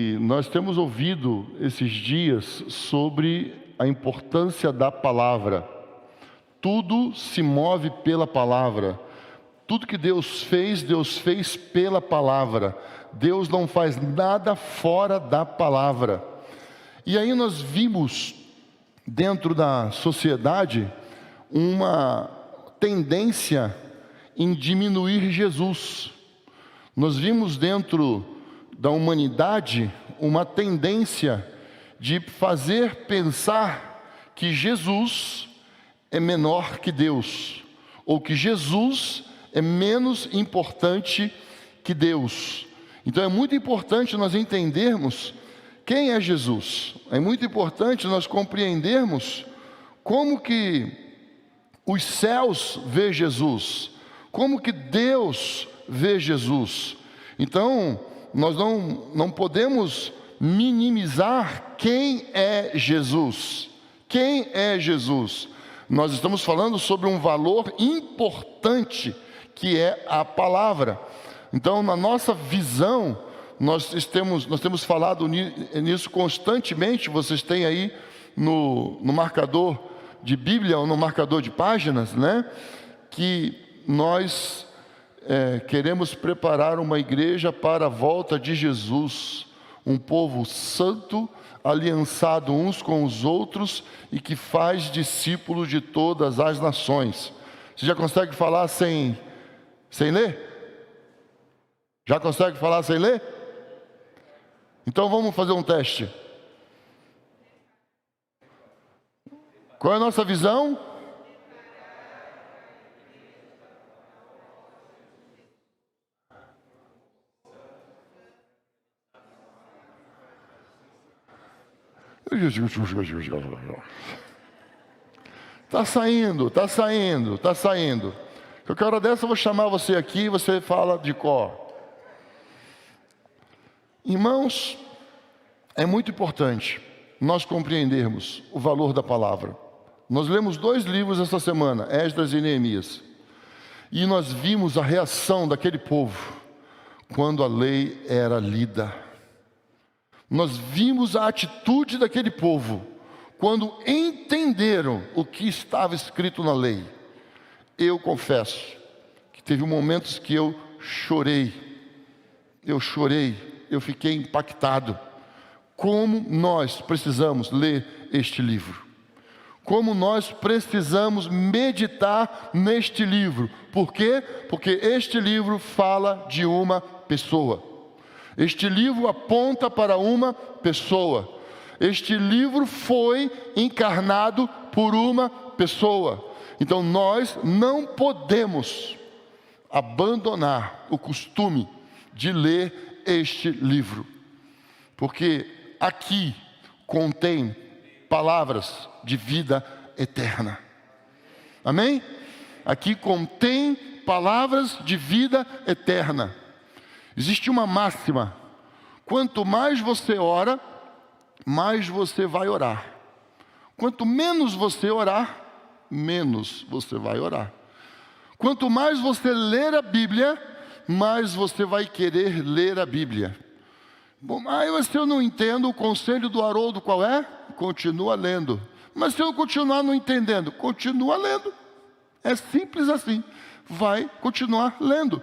E nós temos ouvido esses dias sobre a importância da palavra. Tudo se move pela palavra. Tudo que Deus fez pela palavra. Deus não faz nada fora da palavra. E aí nós vimos dentro da sociedade uma tendência em diminuir Jesus. Nós vimos dentro da humanidade uma tendência de fazer pensar que Jesus é menor que Deus, ou que Jesus é menos importante que Deus. Então é muito importante nós entendermos quem é Jesus. É muito importante nós compreendermos como que os céus vê Jesus, como que Deus vê Jesus. Então, nós não podemos minimizar quem é Jesus. Quem é Jesus? Nós estamos falando sobre um valor importante que é a palavra. Então, na nossa visão, nós temos falado nisso constantemente. Vocês têm aí no marcador de Bíblia ou no marcador de páginas, né? Que nós queremos preparar uma igreja para a volta de Jesus, um povo santo, aliançado uns com os outros e que faz discípulos de todas as nações. Você já consegue falar sem ler? Já consegue falar sem ler? Então vamos fazer um teste. Qual é a nossa visão? Está saindo. Qualquer hora dessa eu vou chamar você aqui e você fala de cor. Irmãos, é muito importante nós compreendermos o valor da palavra. Nós lemos 2 livros essa semana, Esdras e Neemias. E nós vimos a reação daquele povo quando a lei era lida. Nós vimos a atitude daquele povo quando entenderam o que estava escrito na lei. Eu confesso que teve momentos que eu chorei, eu fiquei impactado. Como nós precisamos ler este livro. Como nós precisamos meditar neste livro. Por quê? Porque este livro fala de uma pessoa. Este livro aponta para uma pessoa. Este livro foi encarnado por uma pessoa. Então nós não podemos abandonar o costume de ler este livro. Porque aqui contém palavras de vida eterna. Amém? Aqui contém palavras de vida eterna. Existe uma máxima: quanto mais você ora, mais você vai orar. Quanto menos você orar, menos você vai orar. Quanto mais você ler a Bíblia, mais você vai querer ler a Bíblia. Bom, mas se eu não entendo o conselho do Haroldo, qual é? Continua lendo. Mas se eu continuar não entendendo, continua lendo. É simples assim. Vai continuar lendo.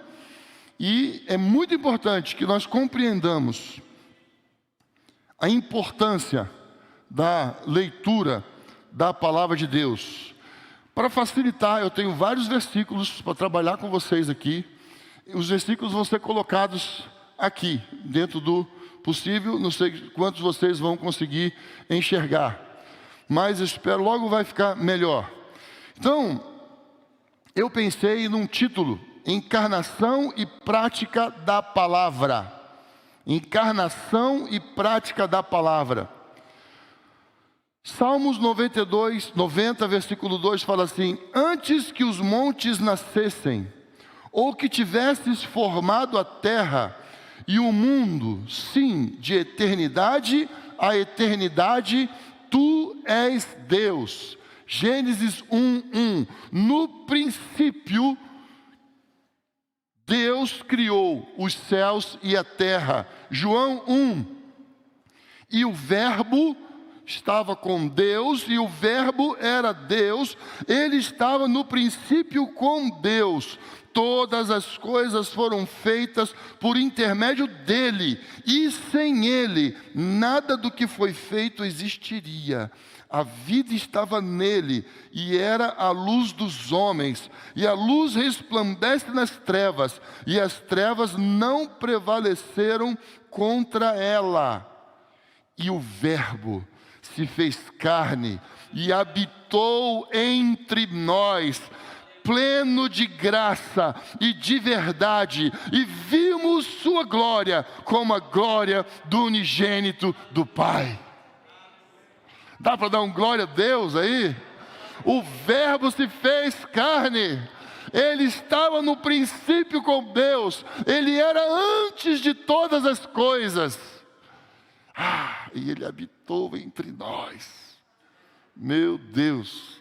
E é muito importante que nós compreendamos a importância da leitura da palavra de Deus. Para facilitar, eu tenho vários versículos para trabalhar com vocês aqui. Os versículos vão ser colocados aqui, dentro do possível. Não sei quantos vocês vão conseguir enxergar, mas eu espero logo vai ficar melhor. Então, eu pensei num título: Encarnação e Prática da Palavra. Encarnação e Prática da Palavra. Salmos 90, versículo 2 fala assim: antes que os montes nascessem, ou que tivesses formado a terra e o mundo, sim, de eternidade a eternidade, tu és Deus. Gênesis 1:1. No princípio, Deus criou os céus e a terra. João 1, E o Verbo estava com Deus, e o Verbo era Deus. Ele estava no princípio com Deus. Todas as coisas foram feitas por intermédio dele, e sem ele, nada do que foi feito existiria. A vida estava nele, e era a luz dos homens. E a luz resplandece nas trevas, e as trevas não prevaleceram contra ela. E o Verbo se fez carne e habitou entre nós, pleno de graça e de verdade, e vimos sua glória como a glória do unigênito do Pai. Dá para dar um glória a Deus aí? O Verbo se fez carne. Ele estava no princípio com Deus. Ele era antes de todas as coisas. E ele habitou entre nós. Meu Deus,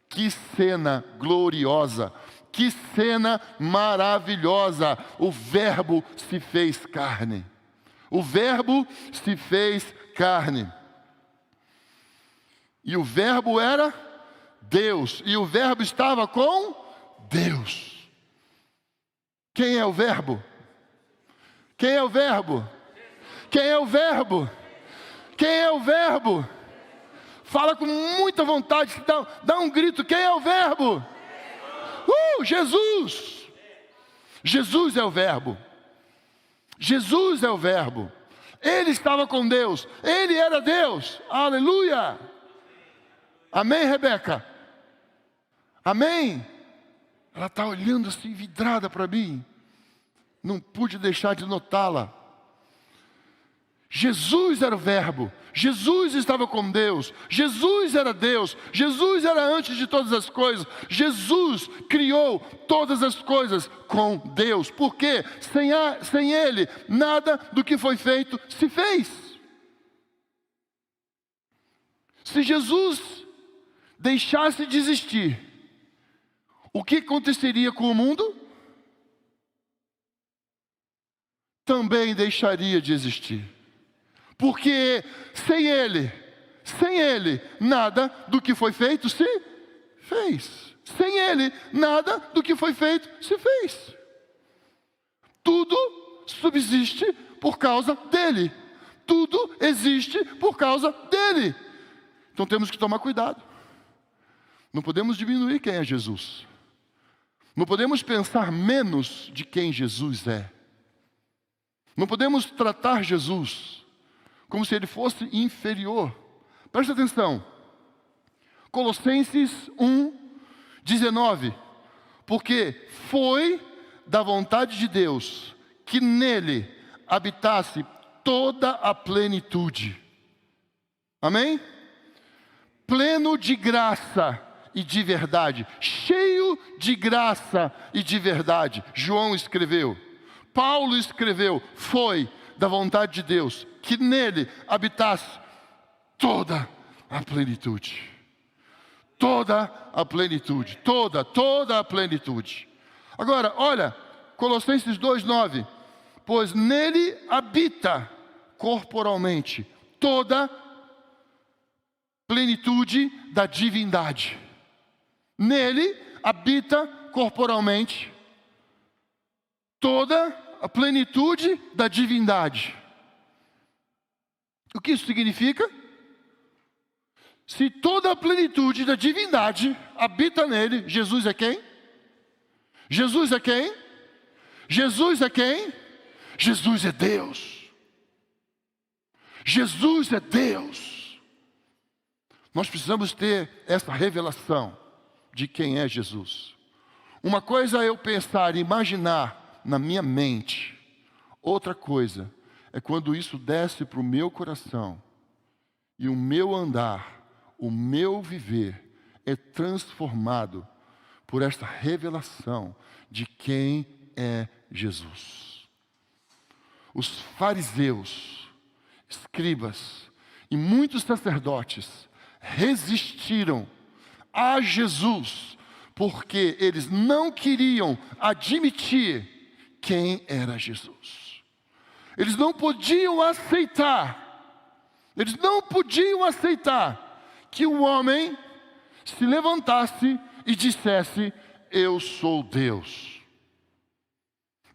que cena gloriosa, que cena maravilhosa. O Verbo se fez carne. O Verbo se fez carne. E o Verbo era Deus, e o Verbo estava com Deus. Quem é o Verbo? Quem é o Verbo? Quem é o Verbo? Quem é o Verbo? Fala com muita vontade, dá um grito. Quem é o Verbo? Jesus! Jesus é o Verbo. Jesus é o Verbo. Ele estava com Deus. Ele era Deus. Aleluia! Amém, Rebeca? Amém? Ela está olhando assim, vidrada para mim. Não pude deixar de notá-la. Jesus era o Verbo. Jesus estava com Deus. Jesus era Deus. Jesus era antes de todas as coisas. Jesus criou todas as coisas com Deus. Porque sem Ele, nada do que foi feito se fez. Se Jesus deixasse de existir, o que aconteceria com o mundo? Também deixaria de existir. Porque sem Ele, nada do que foi feito se fez. Sem Ele, nada do que foi feito se fez. Tudo subsiste por causa dEle. Tudo existe por causa dEle. Então temos que tomar cuidado. Não podemos diminuir quem é Jesus. Não podemos pensar menos de quem Jesus é. Não podemos tratar Jesus como se ele fosse inferior. Presta atenção. Colossenses 1:19. Porque foi da vontade de Deus que nele habitasse toda a plenitude. Amém? Pleno de graça e de verdade. Cheio de graça e de verdade. João escreveu. Paulo escreveu. Foi da vontade de Deus que nele habitasse toda a plenitude. Toda a plenitude. Toda a plenitude. Agora, olha, Colossenses 2:9. Pois nele habita corporalmente toda a plenitude da divindade. Nele habita corporalmente toda a plenitude da divindade. O que isso significa? Se toda a plenitude da divindade habita nele, Jesus é quem? Jesus é quem? Jesus é quem? Jesus é Deus. Jesus é Deus. Nós precisamos ter essa revelação de quem é Jesus. Uma coisa é eu pensar e imaginar na minha mente. Outra coisa é quando isso desce para o meu coração e o meu andar, o meu viver é transformado por esta revelação de quem é Jesus. Os fariseus, escribas e muitos sacerdotes resistiram a Jesus porque eles não queriam admitir quem era Jesus. Eles não podiam aceitar Eles não podiam aceitar que o homem se levantasse e dissesse: eu sou Deus.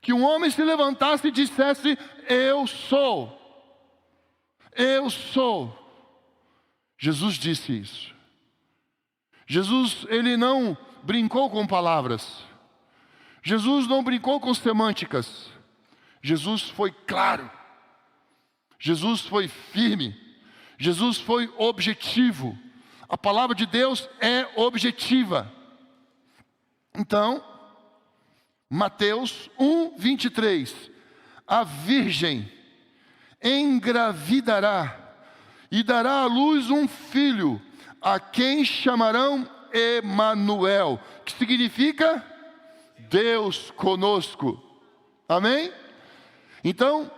Que um homem se levantasse e dissesse: eu sou. Eu sou. Jesus disse isso. Jesus, ele não brincou com palavras. Jesus não brincou com semânticas. Jesus foi claro. Jesus foi firme. Jesus foi objetivo. A palavra de Deus é objetiva. Então, Mateus 1:23. A virgem engravidará e dará à luz um filho, a quem chamarão Emanuel, que significa Deus conosco. Amém? Então,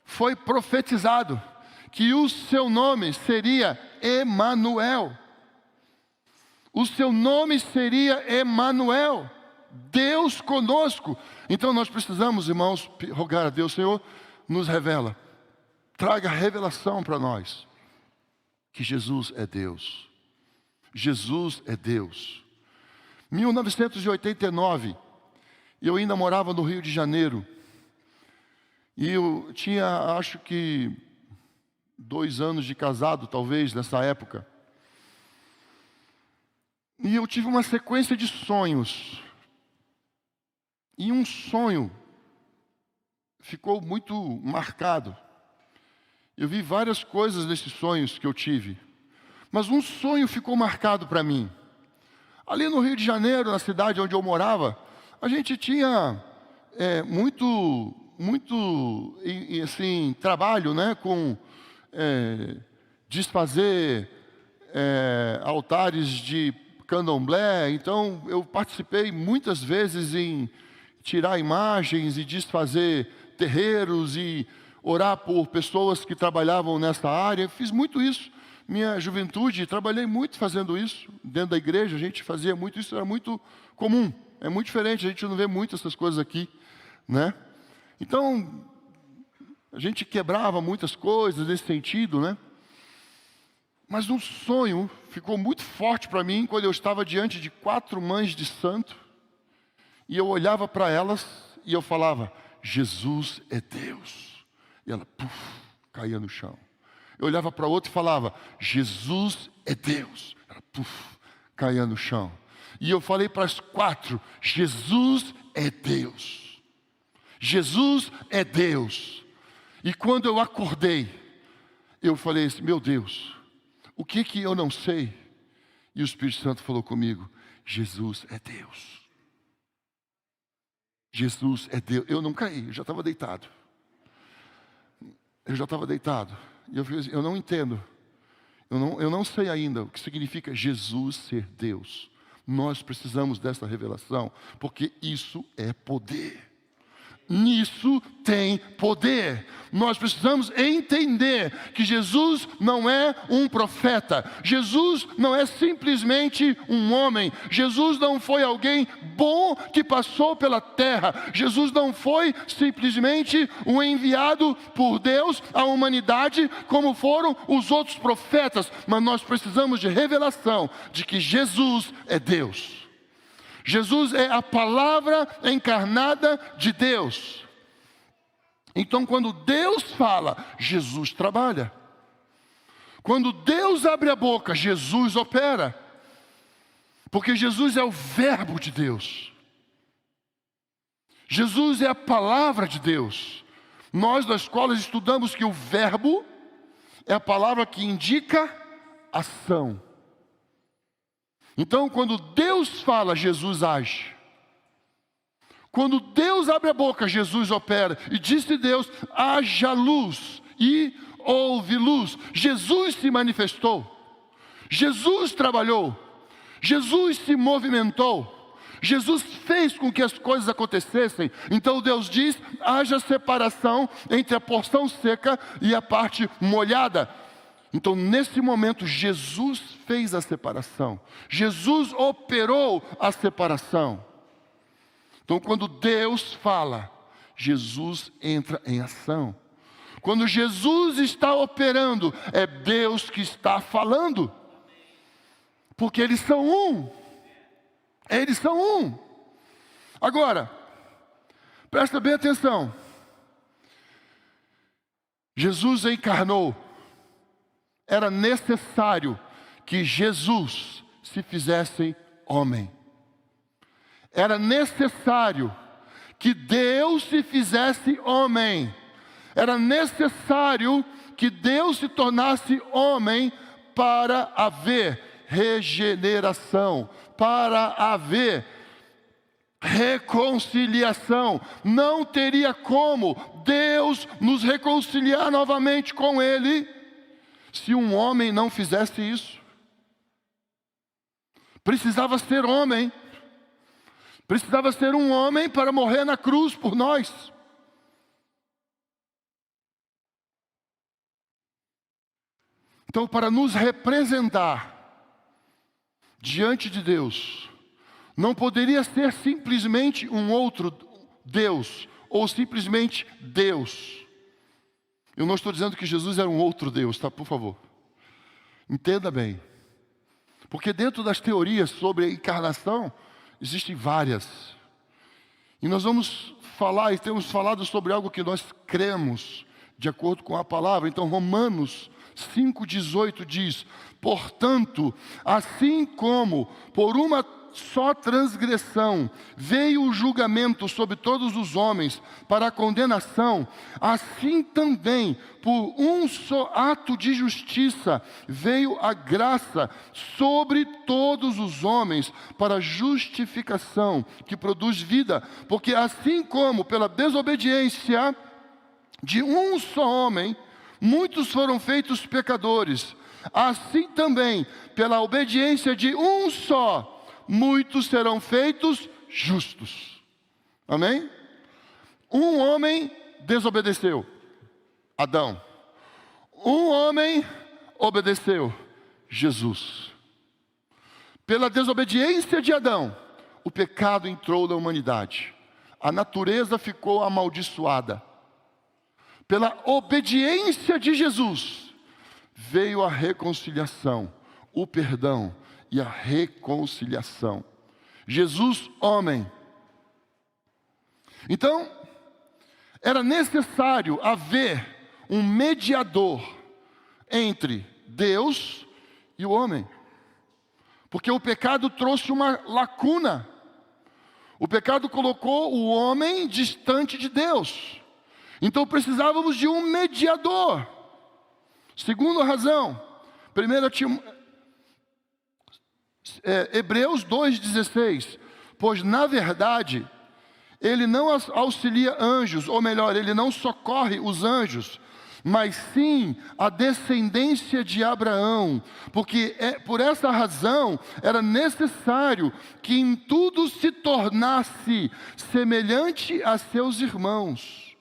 foi profetizado que o seu nome seria Emanuel. O seu nome seria Emanuel, Deus conosco. Então nós precisamos, irmãos, rogar a Deus: Senhor, nos revela, traga revelação para nós, que Jesus é Deus. Jesus é Deus. 1989, eu ainda morava no Rio de Janeiro. E eu tinha, acho que, 2 anos de casado, talvez, nessa época. E eu tive uma sequência de sonhos. E um sonho ficou muito marcado. Eu vi várias coisas nesses sonhos que eu tive. Mas um sonho ficou marcado para mim. Ali no Rio de Janeiro, na cidade onde eu morava, a gente tinha muito assim, trabalho, né, com desfazer altares de candomblé. Então eu participei muitas vezes em tirar imagens e desfazer terreiros e orar por pessoas que trabalhavam nessa área. Eu fiz muito isso. Minha juventude, trabalhei muito fazendo isso. Dentro da igreja a gente fazia muito isso, era muito comum. É muito diferente, a gente não vê muito essas coisas aqui, né? Então, a gente quebrava muitas coisas nesse sentido, né? Mas um sonho ficou muito forte para mim quando eu estava diante de 4 mães de santo. E eu olhava para elas e eu falava: Jesus é Deus. E ela, caía no chão. Eu olhava para outra e falava: Jesus é Deus. Ela, caía no chão. E eu falei para as 4: Jesus é Deus. Jesus é Deus. E quando eu acordei, eu falei assim: meu Deus, o que eu não sei? E o Espírito Santo falou comigo: Jesus é Deus. Jesus é Deus. Eu não caí, eu já estava deitado. E eu falei assim: eu não entendo. Eu não sei ainda o que significa Jesus ser Deus. Nós precisamos dessa revelação, porque isso é poder. Nisso tem poder. Nós precisamos entender que Jesus não é um profeta. Jesus não é simplesmente um homem. Jesus não foi alguém bom que passou pela terra. Jesus não foi simplesmente um enviado por Deus à humanidade como foram os outros profetas. Mas nós precisamos de revelação de que Jesus é Deus. Jesus é a palavra encarnada de Deus. Então, quando Deus fala, Jesus trabalha. Quando Deus abre a boca, Jesus opera. Porque Jesus é o verbo de Deus. Jesus é a palavra de Deus. Nós na escola estudamos que o verbo é a palavra que indica ação. Então, quando Deus fala, Jesus age. Quando Deus abre a boca, Jesus opera. E disse Deus: haja luz, e houve luz. Jesus se manifestou. Jesus trabalhou. Jesus se movimentou. Jesus fez com que as coisas acontecessem. Então Deus diz: haja separação entre a porção seca e a parte molhada. Então, nesse momento, Jesus fez a separação. Jesus operou a separação. Então, quando Deus fala, Jesus entra em ação. Quando Jesus está operando, é Deus que está falando. Porque eles são um. Eles são um. Agora, presta bem atenção. Jesus encarnou. Era necessário que Jesus se fizesse homem. Era necessário que Deus se fizesse homem. Era necessário que Deus se tornasse homem para haver regeneração, para haver reconciliação. Não teria como Deus nos reconciliar novamente com Ele se um homem não fizesse isso. Precisava ser homem. Precisava ser um homem para morrer na cruz por nós. Então, para nos representar diante de Deus, não poderia ser simplesmente um outro Deus, ou simplesmente Deus. Eu não estou dizendo que Jesus era um outro Deus, tá? Por favor. Entenda bem. Porque dentro das teorias sobre a encarnação, existem várias. E nós vamos falar, e temos falado sobre algo que nós cremos, de acordo com a palavra. Então, Romanos 5,18 diz: portanto, assim como por uma só transgressão veio o julgamento sobre todos os homens para a condenação, assim também por um só ato de justiça veio a graça sobre todos os homens para a justificação que produz vida. Porque assim como pela desobediência de um só homem muitos foram feitos pecadores, assim também pela obediência de um só muitos serão feitos justos. Amém? Um homem desobedeceu, Adão. Um homem obedeceu, Jesus. Pela desobediência de Adão, o pecado entrou na humanidade. A natureza ficou amaldiçoada. Pela obediência de Jesus, veio a reconciliação, o perdão e a reconciliação. Jesus, homem. Então, era necessário haver um mediador entre Deus e o homem. Porque o pecado trouxe uma lacuna. O pecado colocou o homem distante de Deus. Então precisávamos de um mediador. Segunda razão, Hebreus 2,16. Pois na verdade, ele não auxilia anjos, ou melhor, ele não socorre os anjos, mas sim a descendência de Abraão. Porque por essa razão era necessário que em tudo se tornasse semelhante a seus irmãos,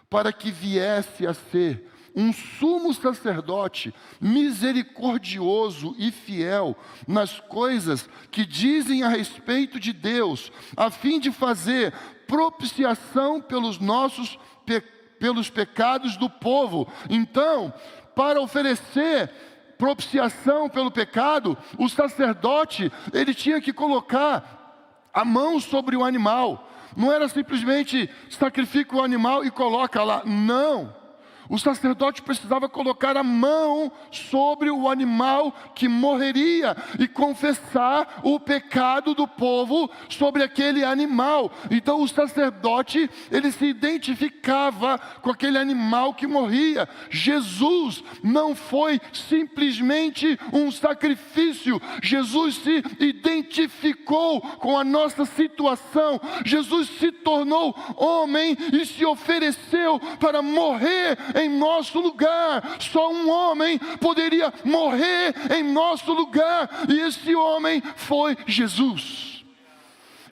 para que viesse a ser um sumo sacerdote misericordioso e fiel nas coisas que dizem a respeito de Deus, a fim de fazer propiciação pelos pecados do povo. Então, para oferecer propiciação pelo pecado, o sacerdote, ele tinha que colocar a mão sobre o animal. Não era simplesmente sacrifica o animal e coloca lá. Não. O sacerdote precisava colocar a mão sobre o animal que morreria e confessar o pecado do povo sobre aquele animal. Então o sacerdote, ele se identificava com aquele animal que morria. Jesus não foi simplesmente um sacrifício. Jesus se identificou com a nossa situação. Jesus se tornou homem e se ofereceu para morrer em nosso lugar. Só um homem poderia morrer em nosso lugar, e esse homem foi Jesus.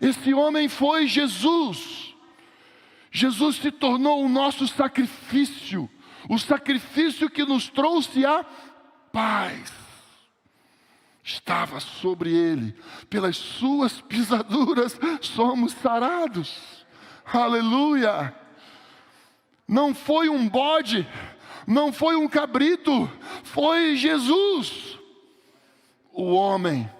Esse homem foi Jesus. Jesus se tornou o nosso sacrifício, o sacrifício que nos trouxe a paz. Estava sobre ele, pelas suas pisaduras somos sarados. Aleluia! Não foi um bode, não foi um cabrito, foi Jesus, o homem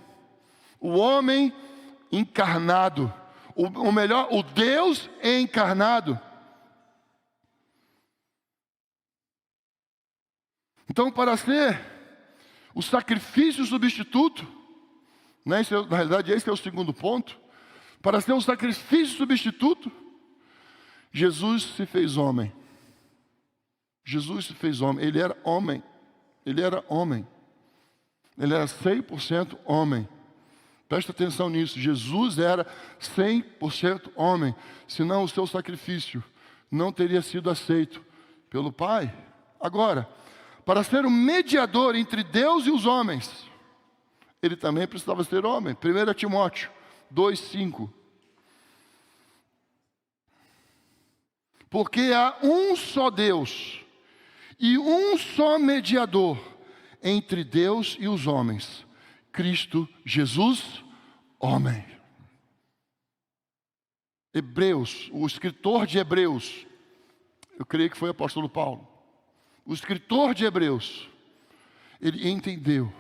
encarnado, o melhor, o Deus encarnado. Então, para ser o sacrifício substituto, né, na realidade esse é o segundo ponto, para ser um sacrifício substituto, Jesus se fez homem. Jesus se fez homem. Ele era homem. Ele era homem. Ele era 100% homem. Presta atenção nisso. Jesus era 100% homem. Senão o seu sacrifício não teria sido aceito pelo Pai. Agora, para ser o mediador entre Deus e os homens, ele também precisava ser homem. 1 Timóteo 2,5. Porque há um só Deus e um só mediador entre Deus e os homens, Cristo Jesus, homem. Hebreus, o escritor de Hebreus, eu creio que foi o apóstolo Paulo, o escritor de Hebreus, ele entendeu,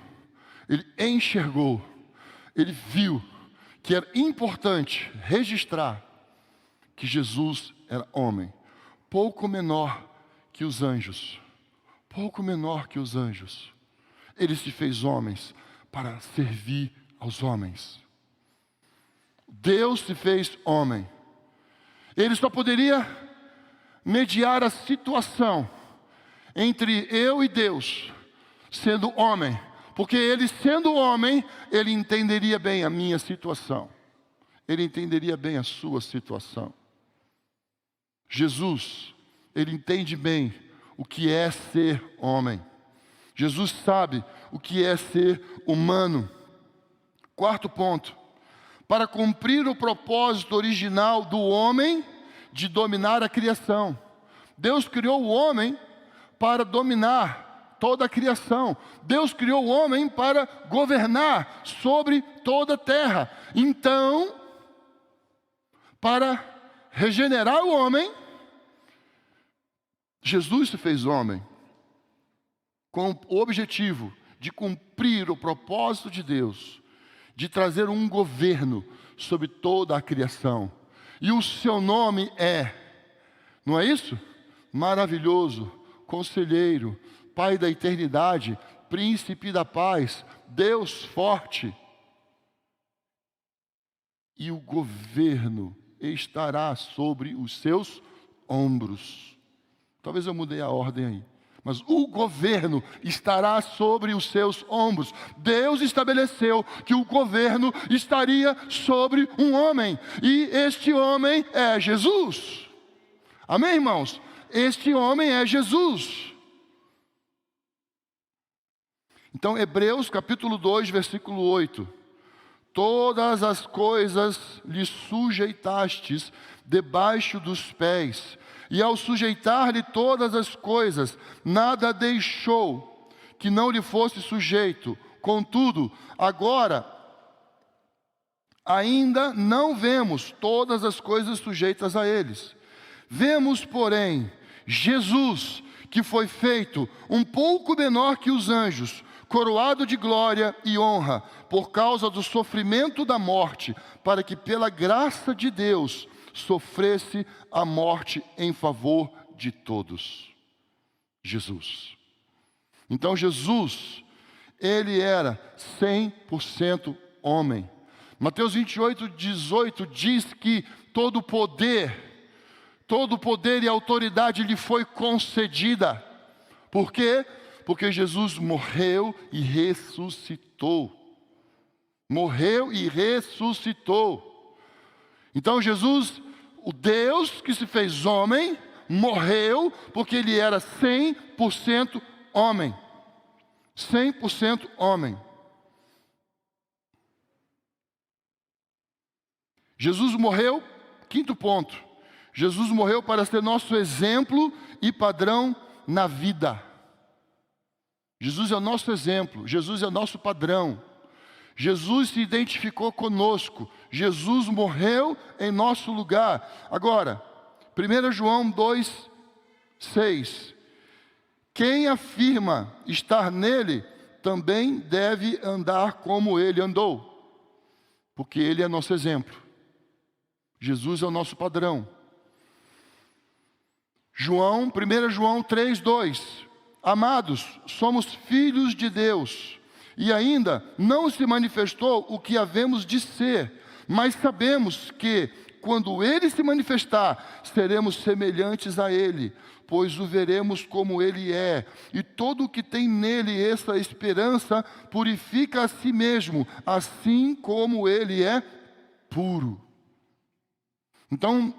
ele enxergou, ele viu que era importante registrar que Jesus era homem, pouco menor que os anjos, pouco menor que os anjos. Ele se fez homens para servir aos homens. Deus se fez homem. Ele só poderia mediar a situação entre eu e Deus, sendo homem, porque ele sendo homem, ele entenderia bem a minha situação, ele entenderia bem a sua situação. Jesus, ele entende bem o que é ser homem. Jesus sabe o que é ser humano. Quarto ponto, para cumprir o propósito original do homem de dominar a criação. Deus criou o homem para dominar toda a criação. Deus criou o homem para governar sobre toda a terra. Então, para regenerar o homem, Jesus se fez homem com o objetivo de cumprir o propósito de Deus, de trazer um governo sobre toda a criação. E o seu nome é, não é isso? Maravilhoso, Conselheiro, Pai da eternidade, Príncipe da paz, Deus forte. E o governo estará sobre os seus ombros. Talvez eu mudei a ordem aí. Mas o governo estará sobre os seus ombros. Deus estabeleceu que o governo estaria sobre um homem. E este homem é Jesus. Amém, irmãos? Este homem é Jesus. Então, Hebreus capítulo 2, versículo 8. Todas as coisas lhe sujeitastes debaixo dos pés, e ao sujeitar-lhe todas as coisas, nada deixou que não lhe fosse sujeito. Contudo, agora, ainda não vemos todas as coisas sujeitas a eles. Vemos, porém, Jesus, que foi feito um pouco menor que os anjos, coroado de glória e honra, por causa do sofrimento da morte, para que pela graça de Deus sofresse a morte em favor de todos. Jesus. Então Jesus, ele era 100% homem. Mateus 28, 18 diz que todo poder e autoridade lhe foi concedida. Por quê? Porque Jesus morreu e ressuscitou. Morreu e ressuscitou. Então Jesus, o Deus que se fez homem, morreu porque ele era 100% homem. 100% homem. Jesus morreu, quinto ponto. Jesus morreu para ser nosso exemplo e padrão na vida. Jesus é o nosso exemplo, Jesus é o nosso padrão. Jesus se identificou conosco, Jesus morreu em nosso lugar. Agora, 1 João 2, 6. Quem afirma estar nele, também deve andar como ele andou, porque ele é nosso exemplo. Jesus é o nosso padrão. 1 João 3:2. Amados, somos filhos de Deus, e ainda não se manifestou o que havemos de ser, mas sabemos que, quando Ele se manifestar, seremos semelhantes a Ele, pois o veremos como Ele é. E todo o que tem nele essa esperança purifica a si mesmo, assim como Ele é puro. Então,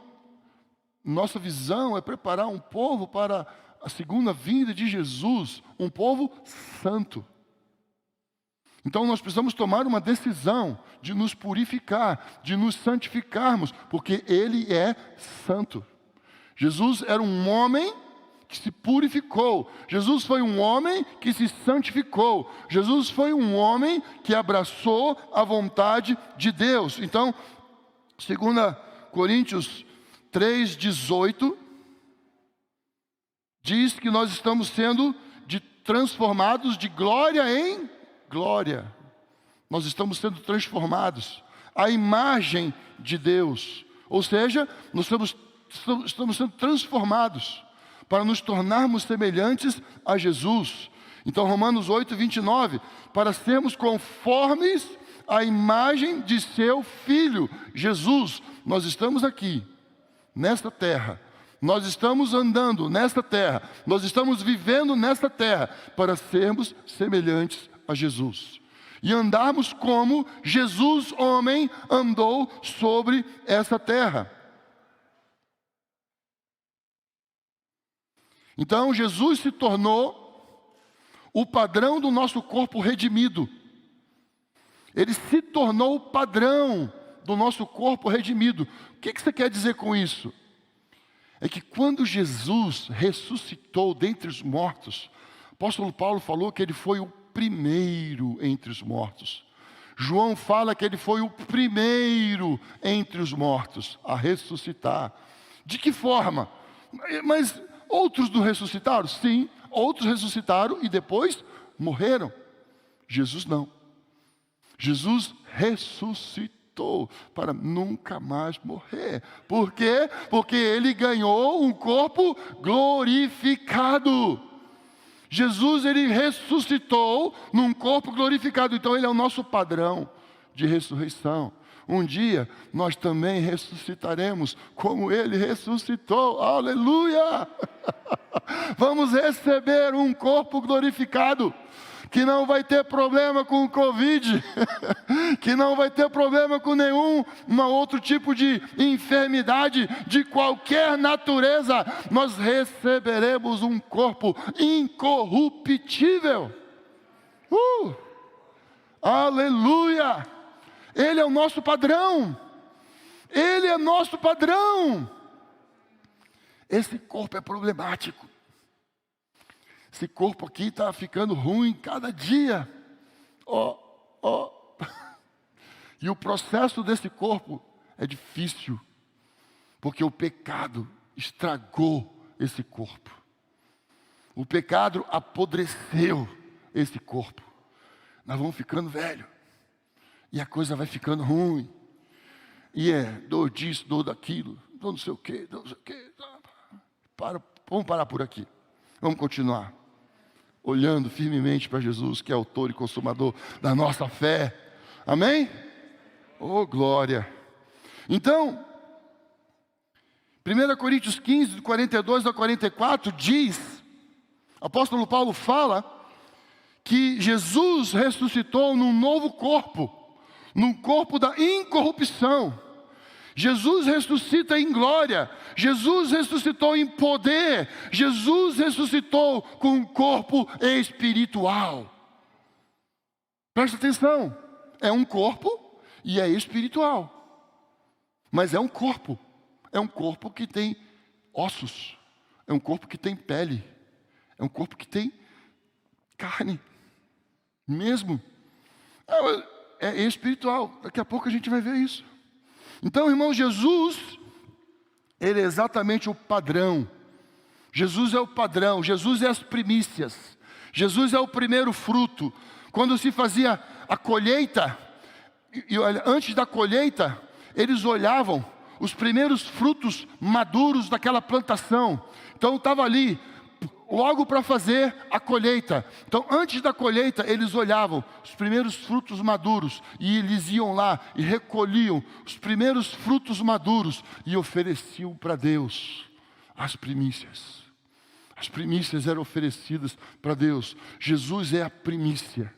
nossa visão é preparar um povo para a segunda vinda de Jesus, um povo santo. Então nós precisamos tomar uma decisão de nos purificar, de nos santificarmos, porque Ele é santo. Jesus era um homem que se purificou. Jesus foi um homem que se santificou. Jesus foi um homem que abraçou a vontade de Deus. Então, 2 Coríntios 3:18 diz que nós estamos sendo transformados de glória em glória. Nós estamos sendo transformados à imagem de Deus. Ou seja, nós estamos sendo transformados para nos tornarmos semelhantes a Jesus. Então, Romanos 8:29, para sermos conformes à imagem de seu Filho, Jesus. Nós estamos aqui, nesta terra. Nós estamos andando nesta terra. Nós estamos vivendo nesta terra para sermos semelhantes a Jesus. E andarmos como Jesus, homem, andou sobre essa terra. Então, Jesus se tornou o padrão do nosso corpo redimido. Ele se tornou o padrão do nosso corpo redimido. O que você quer dizer com isso? É que quando Jesus ressuscitou dentre os mortos, o apóstolo Paulo falou que ele foi o primeiro entre os mortos. João fala que ele foi o primeiro entre os mortos a ressuscitar. De que forma? Mas outros não ressuscitaram? Sim, outros ressuscitaram e depois morreram. Jesus não. Jesus ressuscitou para nunca mais morrer. Por quê? Porque Ele ganhou um corpo glorificado. Jesus, Ele ressuscitou num corpo glorificado. Então Ele é o nosso padrão de ressurreição. Um dia nós também ressuscitaremos como Ele ressuscitou. Aleluia! Vamos receber um corpo glorificado, que não vai ter problema com o Covid, que não vai ter problema com nenhum outro tipo de enfermidade de qualquer natureza. Nós receberemos um corpo incorruptível. Aleluia! Ele é o nosso padrão. Ele é nosso padrão. Esse corpo é problemático. Esse corpo aqui está ficando ruim cada dia. E o processo desse corpo é difícil, porque o pecado estragou esse corpo. O pecado apodreceu esse corpo. Nós vamos ficando velho, e a coisa vai ficando ruim. E é dor disso, dor daquilo, dor não sei o quê, dor não sei o quê. Vamos parar por aqui. Vamos continuar olhando firmemente para Jesus, que é autor e consumador da nossa fé. Amém? Oh, glória! Então, 1 Coríntios 15, do 42 ao 44, diz, apóstolo Paulo fala que Jesus ressuscitou num novo corpo, num corpo da incorrupção. Jesus ressuscita em glória. Jesus ressuscitou em poder. Jesus ressuscitou com um corpo espiritual. Presta atenção. É um corpo e é espiritual. Mas é um corpo. É um corpo que tem ossos. É um corpo que tem pele. É um corpo que tem carne. Mesmo. É espiritual. Daqui a pouco a gente vai ver isso. Então, irmão, Jesus, Ele é exatamente o padrão Jesus é o padrão, Jesus é as primícias, Jesus é o primeiro fruto. Quando se fazia a colheita, antes da colheita, eles olhavam os primeiros frutos maduros daquela plantação. Então estava ali, logo para fazer a colheita. Então antes da colheita, eles olhavam os primeiros frutos maduros, e eles iam lá e recolhiam os primeiros frutos maduros e ofereciam para Deus as primícias. As primícias eram oferecidas para Deus. Jesus é a primícia.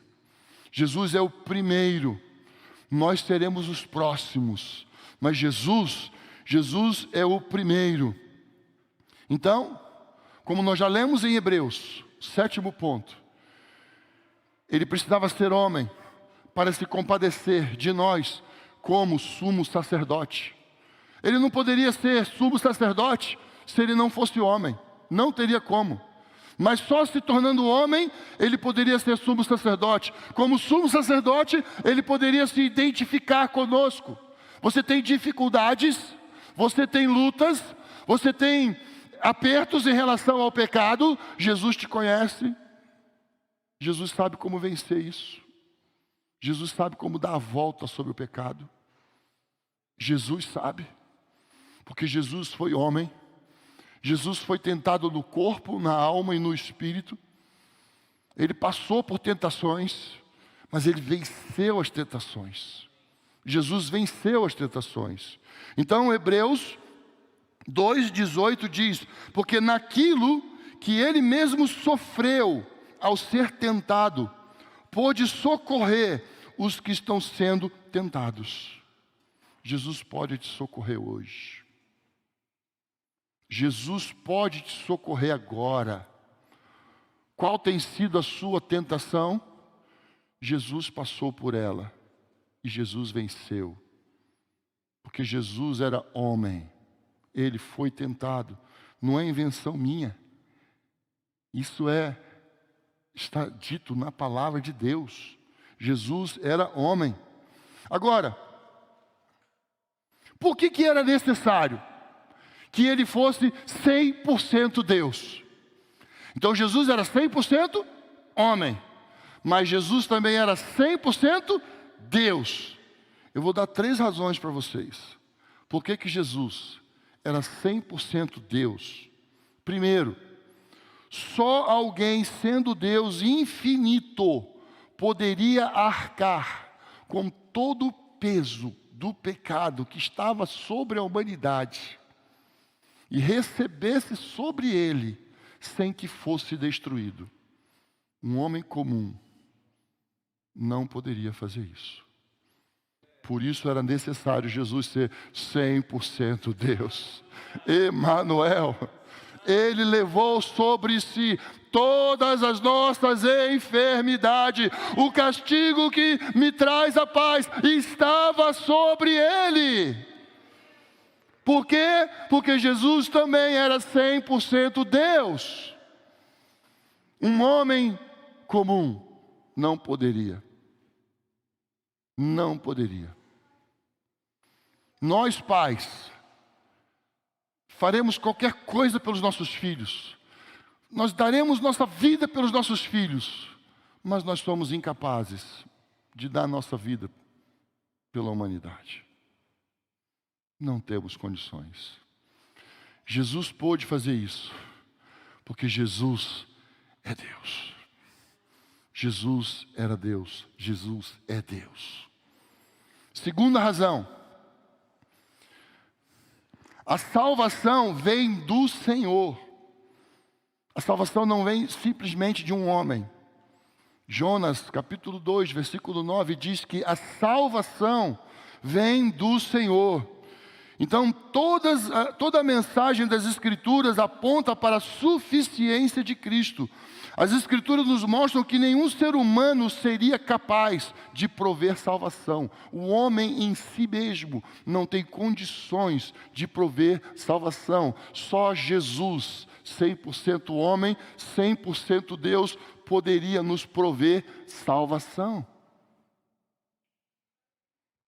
Jesus é o primeiro. Nós seremos os próximos. Mas Jesus é o primeiro. Então, como nós já lemos em Hebreus, 7º ponto, ele precisava ser homem para se compadecer de nós como sumo sacerdote. Ele não poderia ser sumo sacerdote se ele não fosse homem. Não teria como. Mas só se tornando homem, ele poderia ser sumo sacerdote. Como sumo sacerdote, ele poderia se identificar conosco. Você tem dificuldades, você tem lutas, você tem apertos em relação ao pecado. Jesus te conhece. Jesus sabe como vencer isso. Jesus sabe como dar a volta sobre o pecado. Jesus sabe, porque Jesus foi homem. Jesus foi tentado no corpo, na alma e no espírito. Ele passou por tentações, mas ele venceu as tentações. Jesus venceu as tentações. Então Hebreus 2:18 diz: porque naquilo que ele mesmo sofreu ao ser tentado, pôde socorrer os que estão sendo tentados. Jesus pode te socorrer hoje. Jesus pode te socorrer agora. Qual tem sido a sua tentação? Jesus passou por ela e Jesus venceu. Porque Jesus era homem, ele foi tentado. Não é invenção minha. Isso está dito na palavra de Deus. Jesus era homem. Agora, por que era necessário que ele fosse 100% Deus? Então Jesus era 100% homem, mas Jesus também era 100% Deus. Eu vou dar 3 razões para vocês. Por que Jesus era 100% Deus? Primeiro, só alguém sendo Deus infinito poderia arcar com todo o peso do pecado que estava sobre a humanidade e recebesse sobre ele sem que fosse destruído. Um homem comum não poderia fazer isso. Por isso era necessário Jesus ser 100% Deus. Emanuel, ele levou sobre si todas as nossas enfermidades. O castigo que me traz a paz estava sobre ele. Por quê? Porque Jesus também era 100% Deus. Um homem comum não poderia. Não poderia. Nós, pais, faremos qualquer coisa pelos nossos filhos. Nós daremos nossa vida pelos nossos filhos. Mas nós somos incapazes de dar nossa vida pela humanidade. Não temos condições. Jesus pôde fazer isso, porque Jesus é Deus. Jesus era Deus. Jesus é Deus. Segunda razão. A salvação vem do Senhor. A salvação não vem simplesmente de um homem. Jonas, capítulo 2, versículo 9, diz que a salvação vem do Senhor. Então, toda a mensagem das Escrituras aponta para a suficiência de Cristo. As Escrituras nos mostram que nenhum ser humano seria capaz de prover salvação. O homem em si mesmo não tem condições de prover salvação. Só Jesus, 100% homem, 100% Deus, poderia nos prover salvação.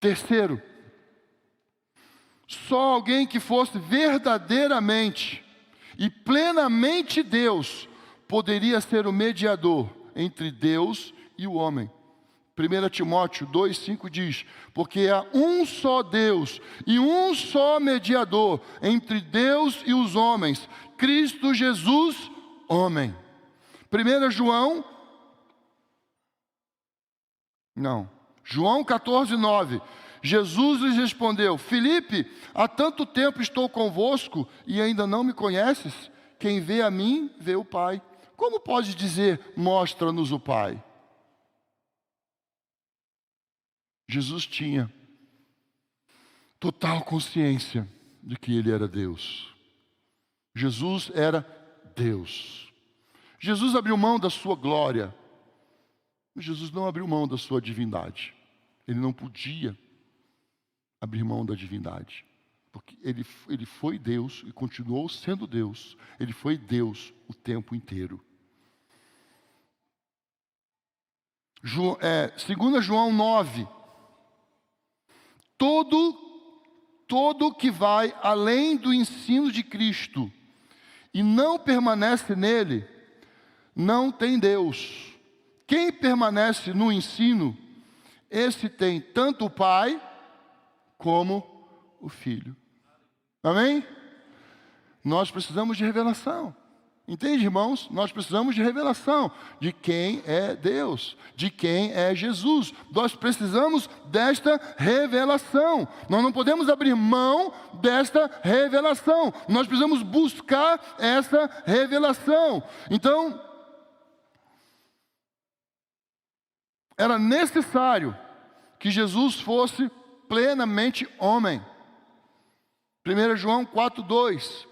Terceiro, só alguém que fosse verdadeiramente e plenamente Deus, poderia ser o mediador entre Deus e o homem. 1 Timóteo 2,5 diz: porque há um só Deus e um só mediador entre Deus e os homens, Cristo Jesus, homem. João 14,9. Jesus lhes respondeu: Filipe, há tanto tempo estou convosco e ainda não me conheces? Quem vê a mim, vê o Pai. Como pode dizer, mostra-nos o Pai? Jesus tinha total consciência de que Ele era Deus. Jesus era Deus. Jesus abriu mão da sua glória. Jesus não abriu mão da sua divindade. Ele não podia abrir mão da divindade. Porque ele foi Deus e continuou sendo Deus. Ele foi Deus o tempo inteiro. 2 João 9. Todo que vai além do ensino de Cristo e não permanece nele, não tem Deus. Quem permanece no ensino, esse tem tanto o Pai como o Filho. Amém? Nós precisamos de revelação. Entende, irmãos? Nós precisamos de revelação de quem é Deus, de quem é Jesus. Nós precisamos desta revelação. Nós não podemos abrir mão desta revelação. Nós precisamos buscar essa revelação. Então, era necessário que Jesus fosse plenamente homem. 1 João 4,2.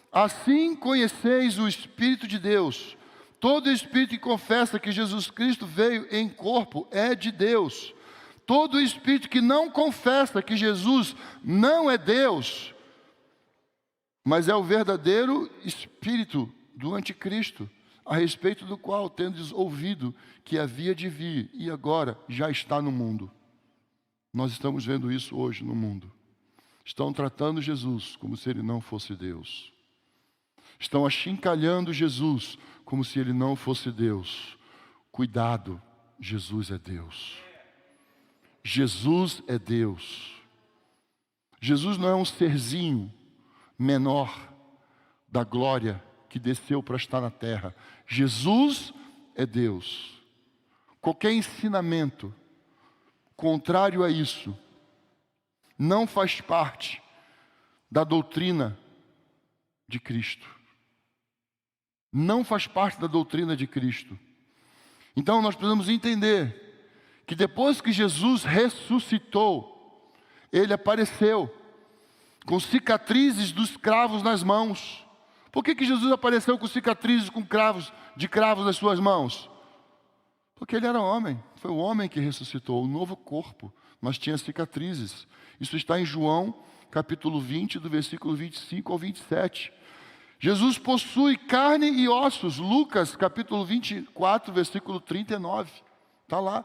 Assim conheceis o Espírito de Deus. Todo espírito que confessa que Jesus Cristo veio em corpo é de Deus. Todo espírito que não confessa que Jesus não é Deus, mas é o verdadeiro espírito do anticristo, a respeito do qual tendes ouvido que havia de vir e agora já está no mundo. Nós estamos vendo isso hoje no mundo. Estão tratando Jesus como se Ele não fosse Deus. Estão achincalhando Jesus como se Ele não fosse Deus. Cuidado, Jesus é Deus. Jesus é Deus. Jesus não é um serzinho menor da glória que desceu para estar na terra. Jesus é Deus. Qualquer ensinamento contrário a isso não faz parte da doutrina de Cristo. Não faz parte da doutrina de Cristo. Então nós precisamos entender que depois que Jesus ressuscitou, Ele apareceu com cicatrizes dos cravos nas mãos. Por que Jesus apareceu com cicatrizes de cravos nas suas mãos? Porque Ele era homem. Foi o homem que ressuscitou, o novo corpo, mas tinha cicatrizes. Isso está em João, capítulo 20, do versículo 25 ao 27. Jesus possui carne e ossos. Lucas, capítulo 24, versículo 39. Está lá.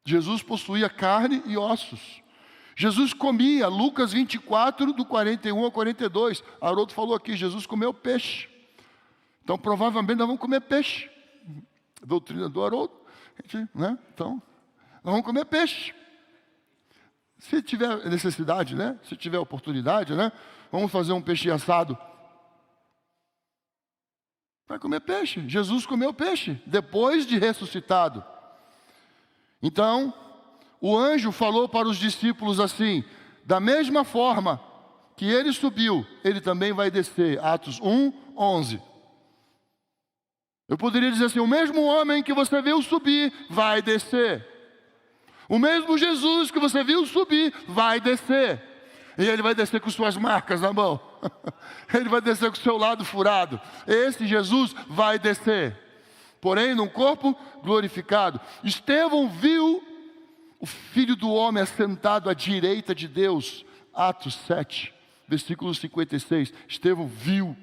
Jesus possuía carne e ossos. Jesus comia. Lucas 24, do 41 ao 42. Haroldo falou aqui, Jesus comeu peixe. Então, provavelmente, nós vamos comer peixe. Doutrina do Haroldo. Né? Então, nós vamos comer peixe. Se tiver necessidade, né? Se tiver oportunidade, né? Vamos fazer um peixe assado. Vai comer peixe. Jesus comeu peixe depois de ressuscitado. Então, o anjo falou para os discípulos assim: da mesma forma que ele subiu, ele também vai descer. Atos 1:11. Eu poderia dizer assim: o mesmo homem que você viu subir, vai descer. O mesmo Jesus que você viu subir, vai descer. E Ele vai descer com suas marcas na mão. Ele vai descer com o seu lado furado. Esse Jesus vai descer. Porém, num corpo glorificado. Estevão viu o Filho do Homem assentado à direita de Deus. Atos 7, versículo 56. Estevão viu.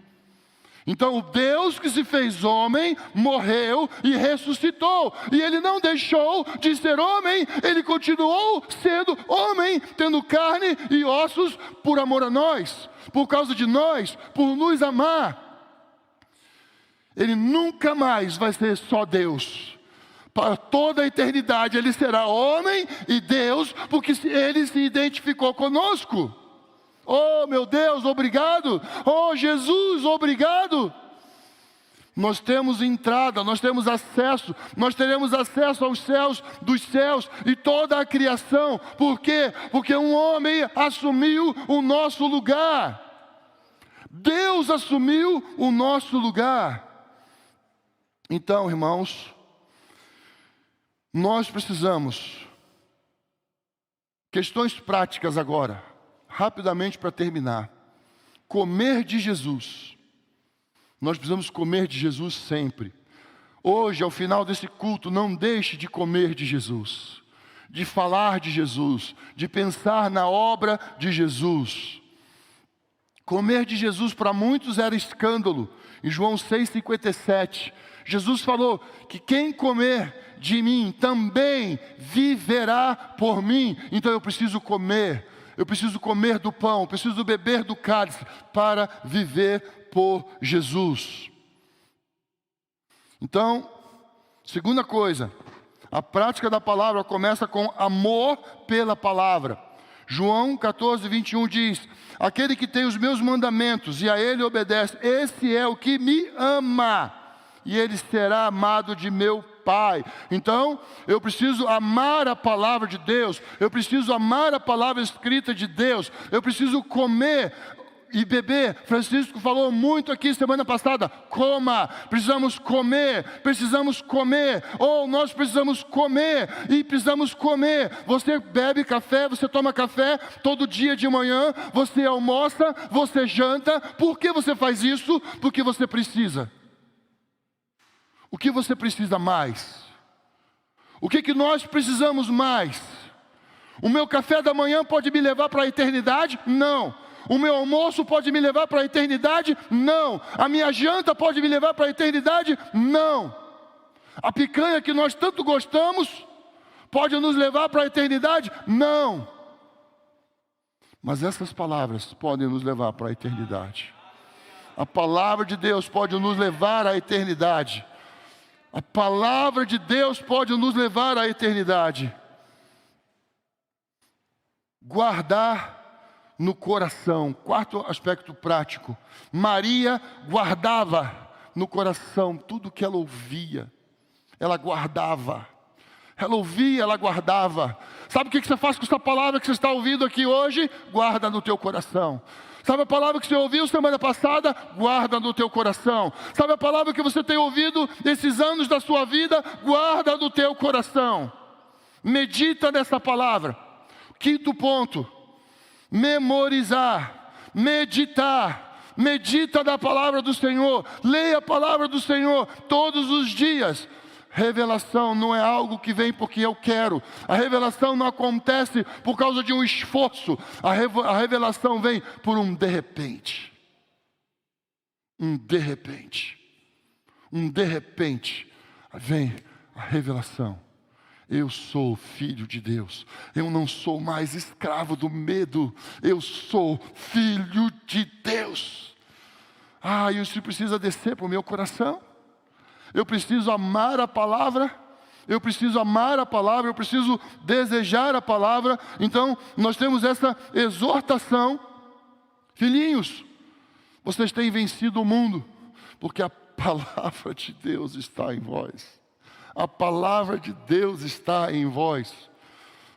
Então o Deus que se fez homem, morreu e ressuscitou. E Ele não deixou de ser homem, Ele continuou sendo homem, tendo carne e ossos por amor a nós, por causa de nós, por nos amar. Ele nunca mais vai ser só Deus. Para toda a eternidade Ele será homem e Deus, porque Ele se identificou conosco. Oh meu Deus, obrigado. Oh Jesus, obrigado. Nós temos entrada, nós temos acesso, nós teremos acesso aos céus dos céus e toda a criação. Por quê? Porque um homem assumiu o nosso lugar. Deus assumiu o nosso lugar. Então, irmãos, nós precisamos, questões práticas agora, rapidamente para terminar. Comer de Jesus. Nós precisamos comer de Jesus sempre. Hoje, ao final desse culto, não deixe de comer de Jesus, de falar de Jesus, de pensar na obra de Jesus. Comer de Jesus para muitos era escândalo. Em João 6,57, Jesus falou que quem comer de mim também viverá por mim. Então eu preciso comer do pão, preciso beber do cálice para viver por Jesus. Então, segunda coisa, a prática da palavra começa com amor pela palavra. João 14:21 diz: aquele que tem os meus mandamentos e a ele obedece, esse é o que me ama, e ele será amado de meu Pai. Então, eu preciso amar a palavra de Deus, eu preciso amar a palavra escrita de Deus, eu preciso comer e beber. Francisco falou muito aqui semana passada, coma, precisamos comer, ou nós precisamos comer, e precisamos comer. Você bebe café, você toma café todo dia de manhã, você almoça, você janta. Por que você faz isso? Porque você precisa. O que você precisa mais? O que nós precisamos mais? O meu café da manhã pode me levar para a eternidade? Não. O meu almoço pode me levar para a eternidade? Não. A minha janta pode me levar para a eternidade? Não. A picanha que nós tanto gostamos pode nos levar para a eternidade? Não. Mas essas palavras podem nos levar para a eternidade. A palavra de Deus pode nos levar à eternidade. A palavra de Deus pode nos levar à eternidade. Guardar no coração. Quarto aspecto prático. Maria guardava no coração tudo que ela ouvia. Ela guardava. Ela ouvia, ela guardava. Sabe o que você faz com essa palavra que você está ouvindo aqui hoje? Guarda no teu coração. Sabe a palavra que você ouviu semana passada? Guarda no teu coração. Sabe a palavra que você tem ouvido esses anos da sua vida? Guarda no teu coração. Medita nessa palavra. Quinto ponto. Memorizar. Meditar. Medita na palavra do Senhor. Leia a palavra do Senhor todos os dias. Revelação não é algo que vem porque eu quero. A revelação não acontece por causa de um esforço. A revelação vem por um de repente. Um de repente. Um de repente. Vem a revelação. Eu sou filho de Deus. Eu não sou mais escravo do medo. Eu sou filho de Deus. Isso precisa descer para o meu coração. Eu preciso amar a palavra, eu preciso desejar a palavra. Então, nós temos essa exortação. Filhinhos, vocês têm vencido o mundo, porque a palavra de Deus está em vós. A palavra de Deus está em vós.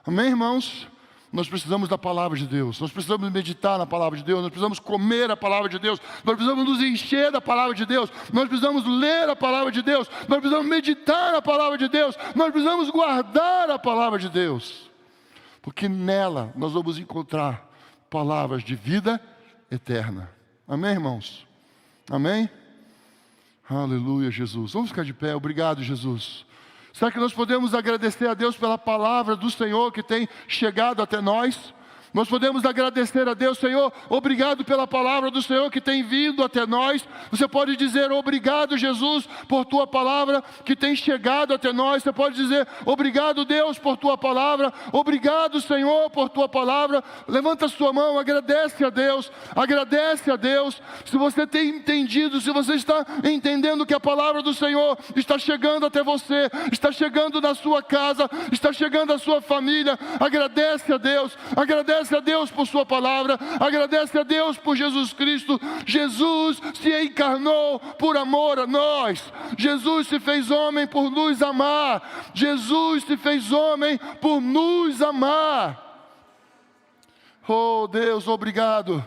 Amém, irmãos? Nós precisamos da palavra de Deus, nós precisamos meditar na palavra de Deus, nós precisamos comer a palavra de Deus, nós precisamos nos encher da palavra de Deus, nós precisamos ler a palavra de Deus, nós precisamos meditar na palavra de Deus, nós precisamos guardar a palavra de Deus, porque nela nós vamos encontrar palavras de vida eterna. Amém, irmãos? Amém? Aleluia, Jesus. Vamos ficar de pé. Obrigado, Jesus. Será que nós podemos agradecer a Deus pela palavra do Senhor que tem chegado até nós? Nós podemos agradecer a Deus, Senhor, obrigado pela palavra do Senhor que tem vindo até nós. Você pode dizer obrigado, Jesus, por tua palavra que tem chegado até nós. Você pode dizer obrigado, Deus, por tua palavra. Obrigado, Senhor, por tua palavra. Levanta a sua mão, agradece a Deus. Agradece a Deus. Se você tem entendido, se você está entendendo que a palavra do Senhor está chegando até você, está chegando na sua casa, está chegando à sua família, agradece a Deus. Agradece a Deus por sua palavra, agradece a Deus por Jesus Cristo. Jesus se encarnou por amor a nós. Jesus se fez homem por nos amar. Jesus se fez homem por nos amar. Oh Deus, obrigado.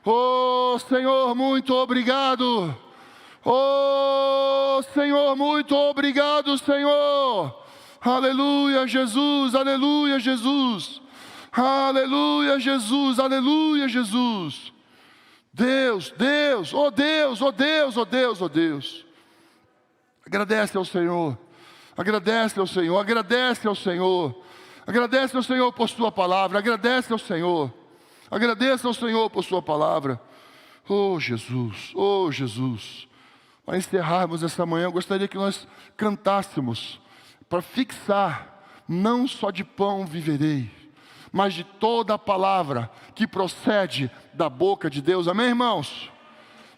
Oh Senhor, muito obrigado. Oh Senhor, muito obrigado, Senhor. Aleluia, Jesus, aleluia, Jesus. Aleluia, Jesus, aleluia, Jesus. Deus, Deus, oh Deus, oh Deus, oh Deus, oh Deus. Agradece ao Senhor, agradece ao Senhor, agradece ao Senhor. Agradece ao Senhor por sua palavra, agradece ao Senhor. Agradeça ao Senhor por sua palavra. Oh Jesus, oh Jesus. Para encerrarmos essa manhã, eu gostaria que nós cantássemos para fixar: não só de pão viverei, mas de toda a palavra que procede da boca de Deus. Amém, irmãos?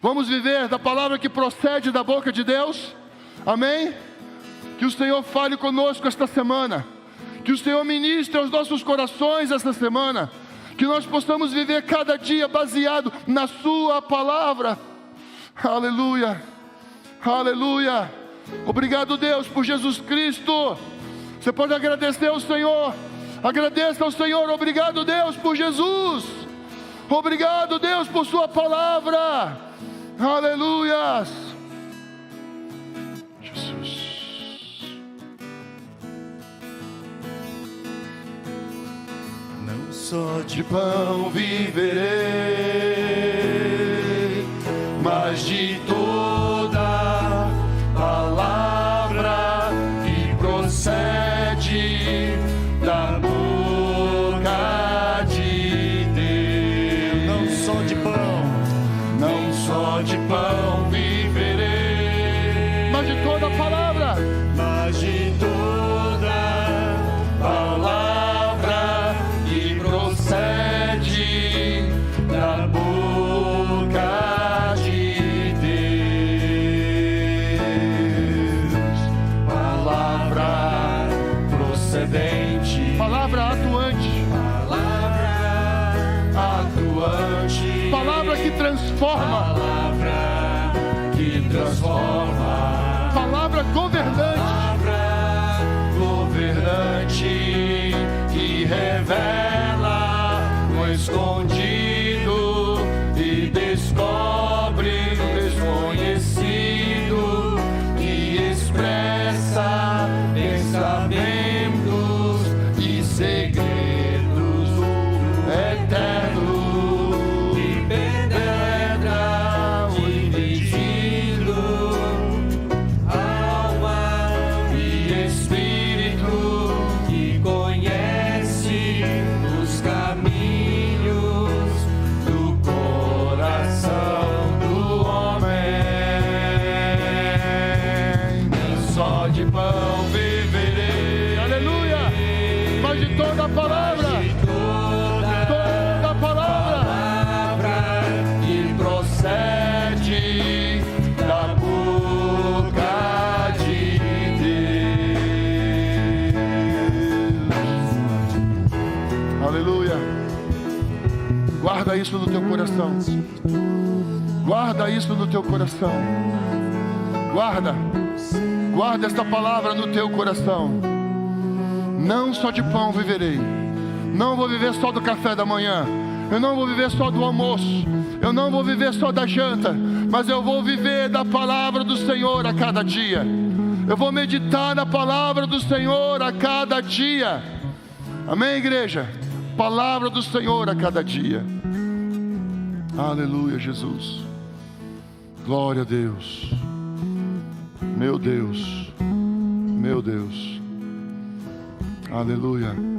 Vamos viver da palavra que procede da boca de Deus? Amém? Que o Senhor fale conosco esta semana, que o Senhor ministre aos nossos corações esta semana, que nós possamos viver cada dia baseado na sua palavra. Aleluia, aleluia. Obrigado, Deus, por Jesus Cristo. Você pode agradecer ao Senhor. Agradeça ao Senhor. Obrigado, Deus, por Jesus. Obrigado, Deus, por sua palavra. Aleluias. Jesus. Não só de pão viverei, mas de toda palavra que procede da boca de Deus. Não só de pão, não só de pão viverei, Mas de toda palavra, mas de toda palavra que procede da boca de Deus. Palavra procedente, palavra atuante, palavra que transforma, palavra que transforma, palavra governante, palavra governante que revela o escondido e descobre o desconhecido, que expressa pensamentos e segredos do eterno, que penetra o invisível, alma e espírito, que conhece os caminhos do coração do homem. Nem só de pão viverei, aleluia, mas de toda a palavra, toda a palavra que procede da boca de Deus. aleluia. Guarda isso no teu coração. Guarda isso no teu coração. Guarda esta palavra no teu coração. Não só de pão viverei. Não vou viver só do café da manhã. Eu não vou viver só do almoço. Eu não vou viver só da janta. Mas eu vou viver da palavra do Senhor a cada dia. Eu vou meditar na palavra do Senhor a cada dia. Amém, igreja? Palavra do Senhor a cada dia. Aleluia, Jesus. Glória a Deus. Meu Deus. Meu Deus. Aleluia.